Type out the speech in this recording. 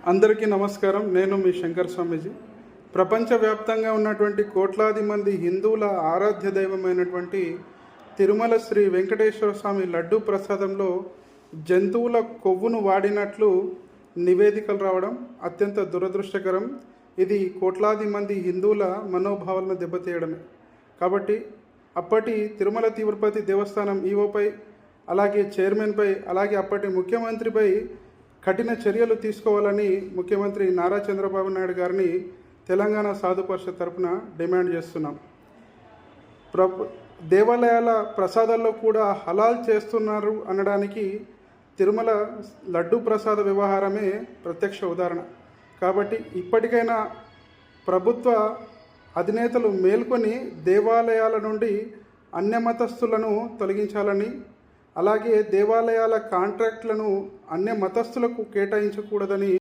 అందరికీ నమస్కారం. నేను మీ శంకర్ స్వామీజీ. ప్రపంచవ్యాప్తంగా ఉన్నటువంటి కోట్లాది మంది హిందువుల ఆరాధ్య దైవమైనటువంటి తిరుమల శ్రీ వెంకటేశ్వర స్వామి లడ్డూ ప్రసాదంలో జంతువుల కొవ్వును వాడినట్లు నివేదికలు రావడం అత్యంత దురదృష్టకరం. ఇది కోట్లాది మంది హిందువుల మనోభావాలను దెబ్బతీయడమే. కాబట్టి అప్పటి తిరుమల తిరుపతి దేవస్థానం ఈవోపై, అలాగే చైర్మన్పై, అలాగే అప్పటి ముఖ్యమంత్రిపై కఠిన చర్యలు తీసుకోవాలని ముఖ్యమంత్రి నారా చంద్రబాబు నాయుడు గారిని తెలంగాణ సాధు పరిషత్ తరఫున డిమాండ్ చేస్తున్నాం. దేవాలయాల ప్రసాదాల్లో కూడా హలాల్ చేస్తున్నారు అనడానికి తిరుమల లడ్డు ప్రసాద వ్యవహారమే ప్రత్యక్ష ఉదాహరణ. కాబట్టి ఇప్పటికైనా ప్రభుత్వ అధినేతలు మేల్కొని దేవాలయాల నుండి అన్యమతస్థులను తొలగించాలని, అలాగే దేవాలయాల కాంట్రాక్టులను అన్య మతస్థులకు కేటాయించకూడదని